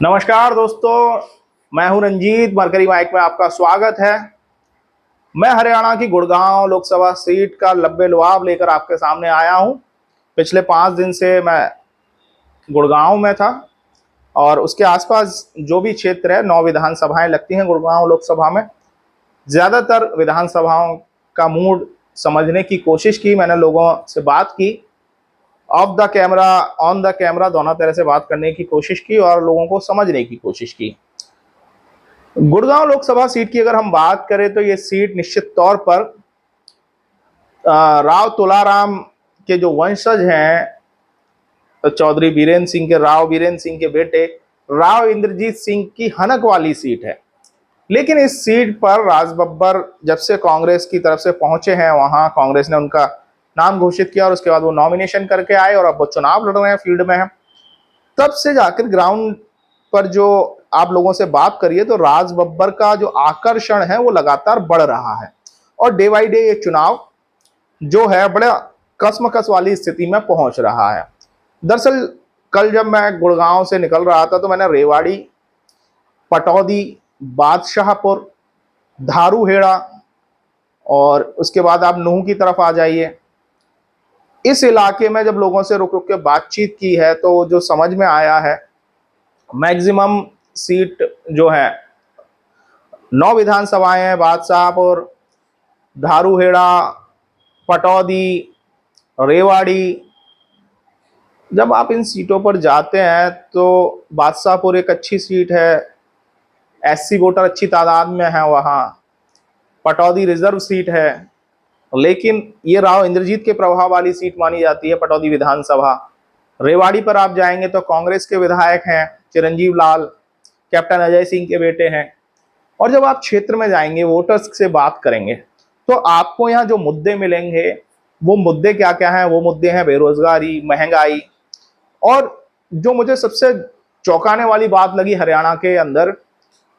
नमस्कार दोस्तों, मैं हूं रंजीत। मरकरी माइक में आपका स्वागत है। मैं हरियाणा की गुड़गांव लोकसभा सीट का लब्बे लुआब लेकर आपके सामने आया हूं। पिछले 5 दिन से मैं गुड़गांव में था और उसके आसपास जो भी क्षेत्र है, 9 विधानसभाएं लगती हैं गुड़गांव लोकसभा में। ज़्यादातर विधानसभाओं का मूड समझने की कोशिश की मैंने, लोगों से बात की, of the camera on the camera दोनों तरह से बात करने की कोशिश की और लोगों को समझने की कोशिश की। गुड़गांव लोकसभा सीट की अगर हम बात करें तो ये सीट निश्चित तौर पर राव तुलाराम के जो वंशज हैं, तो चौधरी बीरेंद्र सिंह के, राव बीरेंद्र सिंह के बेटे राव इंद्रजीत सिंह की हनक वाली सीट है। लेकिन इस सीट पर राज बब्बर जब से कांग्रेस की तरफ से पहुंचे हैं, वहां कांग्रेस ने उनका नाम घोषित किया और उसके बाद वो नॉमिनेशन करके आए और अब वो चुनाव लड़ रहे हैं, फील्ड में हैं। तब से जाकर ग्राउंड पर जो आप लोगों से बात करिए तो राज बब्बर का जो आकर्षण है वो लगातार बढ़ रहा है और डे बाई डे ये चुनाव जो है बड़े कसमकस वाली स्थिति में पहुंच रहा है। दरअसल कल जब मैं गुड़गांव से निकल रहा था तो मैंने रेवाड़ी, पटौदी, बादशाहपुर, धारूहेड़ा और उसके बाद आप नूह की तरफ आ जाइए, इस इलाके में जब लोगों से रुक रुक के बातचीत की है तो जो समझ में आया है, मैक्सिमम सीट जो है 9 विधानसभाएं हैं, बादशाहपुर, धारूहेड़ा, पटौदी, रेवाड़ी। जब आप इन सीटों पर जाते हैं तो बादशाहपुर एक अच्छी सीट है, एससी वोटर अच्छी तादाद में है वहाँ। पटौदी रिजर्व सीट है, लेकिन ये राव इंद्रजीत के प्रभाव वाली सीट मानी जाती है पटौदी विधानसभा। रेवाड़ी पर आप जाएंगे तो कांग्रेस के विधायक हैं चिरंजीव लाल, कैप्टन अजय सिंह के बेटे हैं। और जब आप क्षेत्र में जाएंगे, वोटर्स से बात करेंगे, तो आपको यहाँ जो मुद्दे मिलेंगे वो मुद्दे क्या क्या हैं? वो मुद्दे हैं बेरोजगारी, महंगाई। और जो मुझे सबसे चौंकाने वाली बात लगी हरियाणा के अंदर,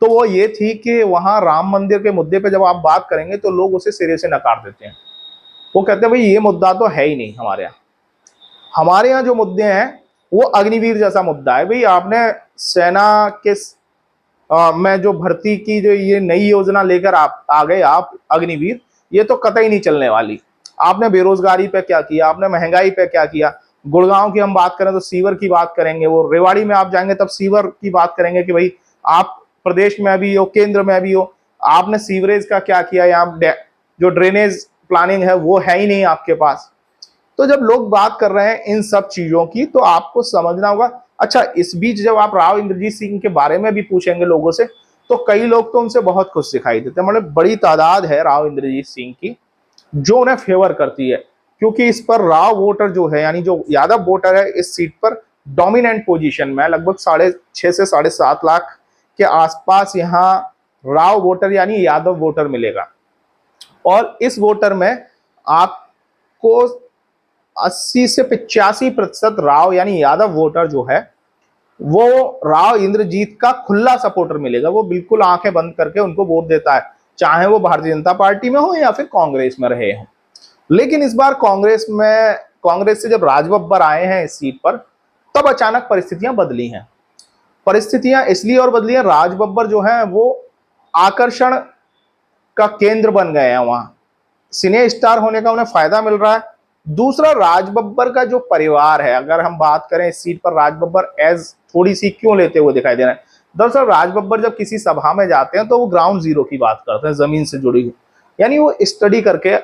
तो वो ये थी कि वहां राम मंदिर के मुद्दे पे जब आप बात करेंगे तो लोग उसे सिरे से नकार देते हैं। वो कहते हैं भाई ये मुद्दा तो है ही नहीं हमारे यहाँ। हमारे यहाँ जो मुद्दे हैं वो अग्निवीर जैसा मुद्दा है। भाई आपने सेना के में जो भर्ती की जो ये नई योजना लेकर आप आ गए, आप अग्निवीर, ये तो कतई नहीं चलने वाली। आपने बेरोजगारी पे क्या किया, आपने महंगाई पे क्या किया? गुड़गांव की हम बात करें तो सीवर की बात करेंगे, वो रेवाड़ी में आप जाएंगे तब सीवर की बात करेंगे कि भाई आप प्रदेश में भी हो, केंद्र में भी हो, आपने सीवरेज का क्या किया? यहाँ जो ड्रेनेज प्लानिंग है वो है ही नहीं आपके पास। तो जब लोग बात कर रहे हैं इन सब चीजों की तो आपको समझना होगा। अच्छा, इस बीच जब आप राव इंद्रजीत सिंह के बारे में भी पूछेंगे लोगों से तो कई लोग तो उनसे बहुत खुश दिखाई देते हैं। मतलब बड़ी तादाद है राव इंद्रजीत सिंह की जो उन्हें फेवर करती है, क्योंकि इस पर राव वोटर जो है, यानी जो यादव वोटर है, इस सीट पर डोमिनेंट पोजीशन में लगभग 6.5 से 7.5 लाख के आसपास यहाँ राव वोटर यानी यादव वोटर मिलेगा। और इस वोटर में आपको 80 से 85% राव यानी यादव वोटर जो है वो राव इंद्रजीत का खुला सपोर्टर मिलेगा। वो बिल्कुल आंखें बंद करके उनको वोट देता है, चाहे वो भारतीय जनता पार्टी में हो या फिर कांग्रेस में रहे हो। लेकिन इस बार कांग्रेस से जब राज बब्बर आए हैं इस सीट पर, तब अचानक परिस्थितियां बदली हैं। परिस्थितियां इसलिए और बदली है, राज बब्बर जो है वो आकर्षण का केंद्र बन गए हैं। वहां सिने स्टार होने का उन्हें फायदा मिल रहा है। दूसरा, राज बब्बर का जो परिवार है, अगर हम बात करें इस सीट पर राज बब्बर एज थोड़ी सी क्यों लेते हुए दिखाई दे रहे हैं? दरअसल राज बब्बर जब किसी सभा में जाते हैं तो वो ग्राउंड जीरो की बात करते हैं, जमीन से जुड़ी हुई, यानी वो स्टडी करके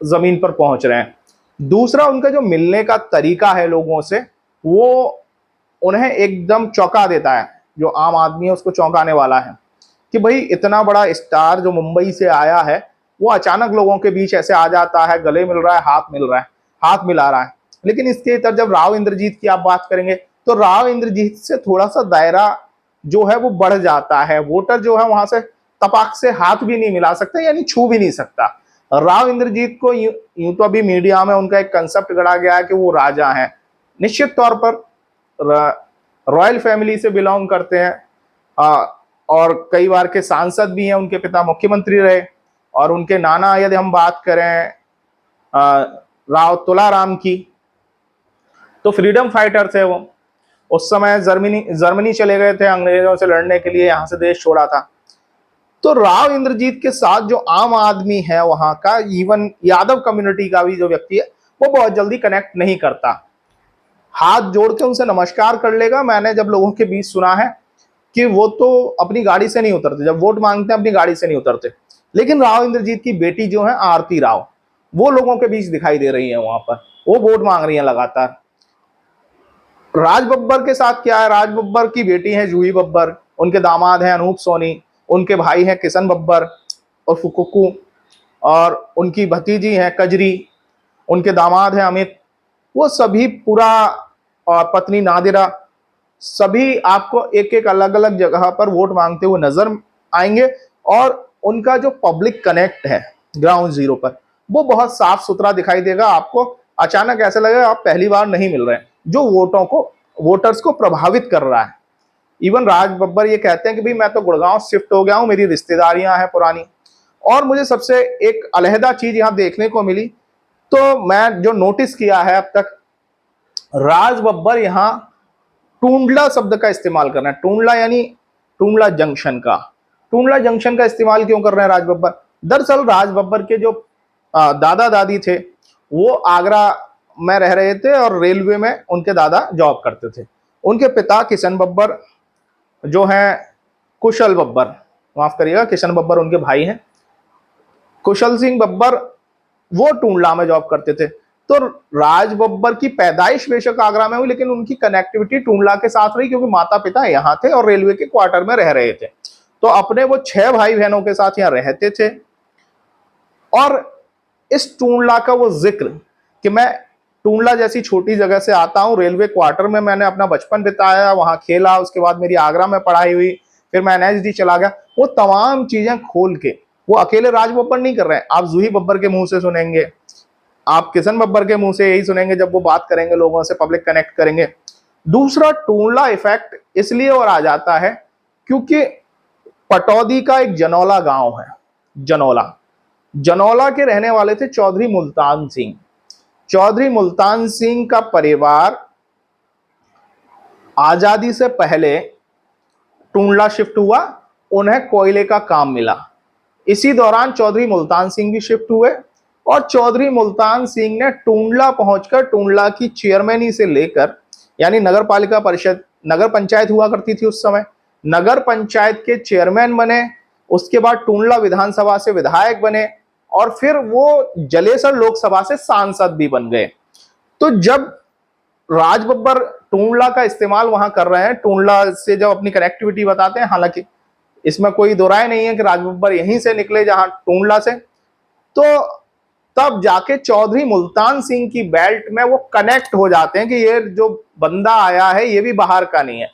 जमीन पर पहुंच रहे हैं। दूसरा, उनका जो मिलने का तरीका है लोगों से, वो उन्हें एकदम चौंका देता है। जो आम आदमी है उसको चौंकाने वाला है कि भाई इतना बड़ा स्टार जो मुंबई से आया है वो अचानक लोगों के बीच ऐसे आ जाता है, गले मिल रहा है, हाथ मिला रहा है। लेकिन इसके इतर जब राव इंद्रजीत की आप बात करेंगे तो राव इंद्रजीत से थोड़ा सा दायरा जो है वो बढ़ जाता है। वोटर जो है वहां से तपाक से हाथ भी नहीं मिला सकता, यानी छू भी नहीं सकता। राव इंद्रजीत को यूं तो अभी मीडिया में उनका एक कंसेप्ट गढ़ा गया है कि वो राजा हैं। निश्चित तौर पर रॉयल फैमिली से बिलोंग करते हैं और कई बार के सांसद भी हैं। उनके पिता मुख्यमंत्री रहे और उनके नाना, यदि हम बात करें राव तुलाराम की, तो फ्रीडम फाइटर थे वो। उस समय जर्मनी चले गए थे अंग्रेजों से लड़ने के लिए, यहां से देश छोड़ा था। तो राव इंद्रजीत के साथ जो आम आदमी है वहां का, इवन यादव कम्युनिटी का भी जो व्यक्ति है, वो बहुत जल्दी कनेक्ट नहीं करता। हाथ जोड़ के उनसे नमस्कार कर लेगा। मैंने जब लोगों के बीच सुना है कि वो तो अपनी गाड़ी से नहीं उतरते, जब वोट मांगते हैं अपनी गाड़ी से नहीं उतरते। लेकिन राव इंद्रजीत की बेटी जो है आरती राव, वो लोगों के बीच दिखाई दे रही है वहां पर, वो वोट मांग रही है लगातार। राज बब्बर के साथ क्या है, राज बब्बर की बेटी है जूही बब्बर, उनके दामाद हैं अनूप सोनी, उनके भाई हैं किशन बब्बर और फुकुकू, और उनकी भतीजी हैं कजरी, उनके दामाद हैं अमित। वो सभी पूरा, और पत्नी नादिरा, सभी आपको एक एक अलग अलग जगह पर वोट मांगते हुए नजर आएंगे। और उनका जो पब्लिक कनेक्ट है ग्राउंड जीरो पर, वो बहुत साफ सुथरा दिखाई देगा आपको। अचानक ऐसा लगेगा आप पहली बार नहीं मिल रहे हैं, जो वोटर्स को प्रभावित कर रहा है। इवन राज बब्बर ये कहते हैं कि भाई मैं तो गुड़गांव शिफ्ट हो गया हूं, मेरी रिश्तेदारियां हैं पुरानी। और मुझे सबसे एक अलहदा चीज यहां देखने को मिली, तो मैं जो नोटिस किया है अब तक, राज बब्बर यहां टूंडला शब्द का इस्तेमाल कर रहे हैं। टूंडला यानी टूंडला जंक्शन का। टूंडला जंक्शन का इस्तेमाल क्यों कर रहे हैं राज बब्बर? दरअसल राज बब्बर के जो दादा दादी थे, वो आगरा में रह रहे थे और रेलवे में उनके दादा जॉब करते थे। उनके पिता किशन बब्बर जो हैं, कुशल बब्बर, माफ करिएगा, किशन बब्बर उनके भाई हैं, कुशल सिंह बब्बर, वो टूंडला में जॉब करते थे। तो राज बब्बर की पैदाइश बेशक आगरा में हुई, लेकिन उनकी कनेक्टिविटी टूंडला के साथ रही, क्योंकि माता पिता यहाँ थे और रेलवे के क्वार्टर में रह रहे थे। तो अपने वो 6 भाई बहनों के साथ यहाँ रहते थे। और इस टूंडला का वो जिक्र कि मैं टूंडला जैसी छोटी जगह से आता हूँ, रेलवे क्वार्टर में मैंने अपना बचपन बिताया, वहां खेला, उसके बाद मेरी आगरा में पढ़ाई हुई, फिर मैं एनएसडी चला गया, वो तमाम चीजें खोल के वो अकेले राज बब्बर नहीं कर रहे हैं। आप जूही बब्बर के मुंह से सुनेंगे, आप किशन बब्बर के मुंह से यही सुनेंगे जब वो बात करेंगे, लोगों से पब्लिक कनेक्ट करेंगे। दूसरा, टूंडला इफेक्ट इसलिए और आ जाता है क्योंकि पटौदी का एक जनौला गांव है, जनौला के रहने वाले थे चौधरी मुल्तान सिंह। चौधरी मुल्तान सिंह का परिवार आजादी से पहले टूंडला शिफ्ट हुआ, उन्हें कोयले का काम मिला। इसी दौरान चौधरी मुल्तान सिंह भी शिफ्ट हुए, और चौधरी मुल्तान सिंह ने टूंडला पहुंचकर टूंडला की चेयरमैनी से लेकर, यानी नगर पालिका परिषद, नगर पंचायत हुआ करती थी उस समय, नगर पंचायत के चेयरमैन बने। उसके बाद टूंडला विधानसभा से विधायक बने, और फिर वो जलेसर लोकसभा से सांसद भी बन गए। तो जब राज बब्बर टूंडला का इस्तेमाल वहां कर रहे हैं, टूंडला से जब अपनी कनेक्टिविटी बताते हैं, हालांकि इसमें कोई दो राय नहीं है कि राज बब्बर यहीं से निकले, जहां टूंडला से, तो तब जाके चौधरी मुल्तान सिंह की बेल्ट में वो कनेक्ट हो जाते हैं कि ये जो बंदा आया है ये भी बाहर का नहीं है।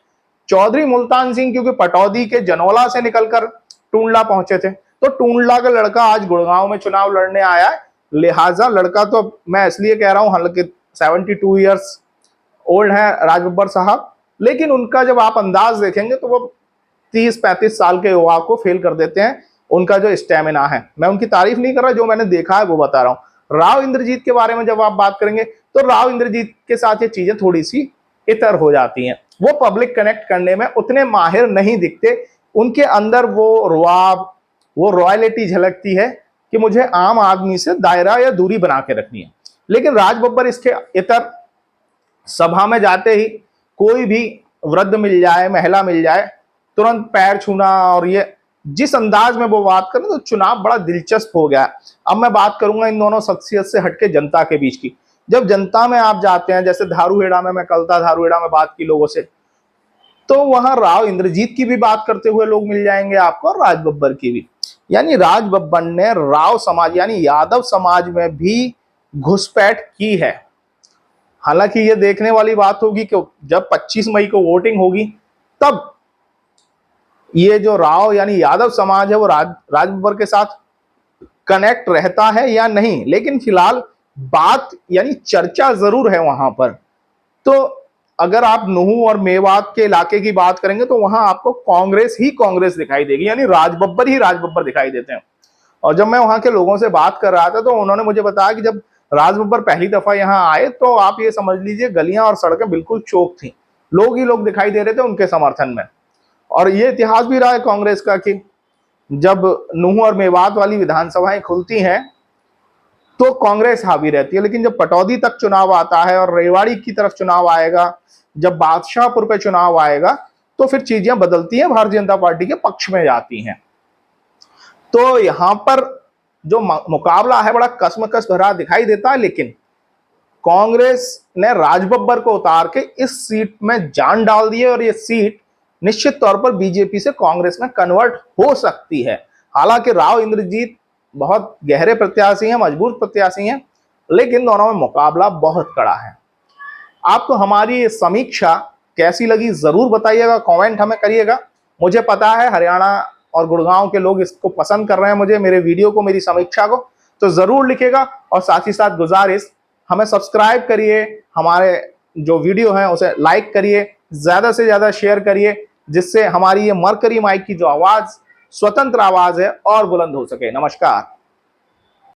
चौधरी मुल्तान सिंह क्योंकि पटौदी के जनौला से निकलकर टूंडला पहुंचे थे, तो टूंडला का लड़का आज गुड़गांव में चुनाव लड़ने आया है। लिहाजा लड़का तो मैं इसलिए कह रहा हूं, हालांकि 72 ईयर्स ओल्ड है राज बब्बर साहब, लेकिन उनका जब आप अंदाज देखेंगे तो वो 30-35 साल के युवा को फेल कर देते हैं। उनका जो स्टेमिना है, मैं उनकी तारीफ नहीं कर रहा, जो मैंने देखा है वो बता रहा हूं। राव इंद्रजीत के बारे में जब आप बात करेंगे, तो राव इंद्रजीत के साथ ये चीजें थोड़ी सी इतर हो जाती हैं। वो पब्लिक कनेक्ट करने में उतने माहिर नहीं दिखते, उनके अंदर वो रुआब, वो रॉयलिटी झलकती है कि मुझे आम आदमी से दायरा या दूरी बना के रखनी है। लेकिन राज बब्बर इसके इतर, सभा में जाते ही कोई भी वृद्ध मिल जाए, महिला मिल जाए, तुरंत पैर छूना, और ये जिस अंदाज में वो बात करें, तो चुनाव बड़ा दिलचस्प हो गया। अब मैं बात करूंगा इन दोनों शख्सियत से हटके जनता के बीच की। जब जनता में आप जाते हैं, जैसे धारूहेड़ा में, मैं कल था धारूहेड़ा में, बात की लोगों से, तो वहां राव इंद्रजीत की भी बात करते हुए लोग मिल जाएंगे आपको, और राज बब्बर की भी। यानी राज बब्बर ने राव समाज यानी यादव समाज में भी घुसपैठ की है। हालांकि ये देखने वाली बात होगी कि जब 25 मई को वोटिंग होगी, तब ये जो राव यानी यादव समाज है वो राज बब्बर के साथ कनेक्ट रहता है या नहीं। लेकिन फिलहाल बात यानी चर्चा जरूर है वहां पर। तो अगर आप नुहू और मेवात के इलाके की बात करेंगे, तो वहां आपको कांग्रेस ही कांग्रेस दिखाई देगी, यानी राज बब्बर ही राज बब्बर दिखाई देते हैं। और जब मैं वहां के लोगों से बात कर रहा था, तो उन्होंने मुझे बताया कि जब राज बब्बर पहली दफा यहाँ आए, तो आप ये समझ लीजिए गलियां और सड़कें बिल्कुल चौक थी। लोग ही लोग दिखाई दे रहे थे उनके समर्थन में। और ये इतिहास भी रहा है कांग्रेस का कि जब नूह और मेवात वाली विधानसभाएं खुलती हैं तो कांग्रेस हावी रहती है, लेकिन जब पटौदी तक चुनाव आता है और रेवाड़ी की तरफ चुनाव आएगा, जब बादशाहपुर पे चुनाव आएगा, तो फिर चीजें बदलती हैं, भारतीय जनता पार्टी के पक्ष में जाती हैं। तो यहां पर जो मुकाबला है बड़ा कसमकस भरा दिखाई देता है, लेकिन कांग्रेस ने राजबब्बर को उतार के इस सीट में जान डाल दी है और ये सीट निश्चित तौर पर बीजेपी से कांग्रेस में कन्वर्ट हो सकती है। हालांकि राव इंद्रजीत बहुत गहरे प्रत्याशी हैं, मजबूत प्रत्याशी हैं, लेकिन दोनों में मुकाबला बहुत कड़ा है। आपको हमारी समीक्षा कैसी लगी जरूर बताइएगा, कमेंट हमें करिएगा। मुझे पता है हरियाणा और गुड़गांव के लोग इसको पसंद कर रहे हैं, मुझे मेरे वीडियो को, मेरी समीक्षा को, तो जरूर लिखेगा। और साथ ही साथ गुजारिश, हमें सब्सक्राइब करिए, हमारे जो वीडियो हैं उसे लाइक करिए, ज्यादा से ज्यादा शेयर करिए, जिससे हमारी ये मरकरी माइक की जो आवाज, स्वतंत्र आवाज है, और बुलंद हो सके। नमस्कार।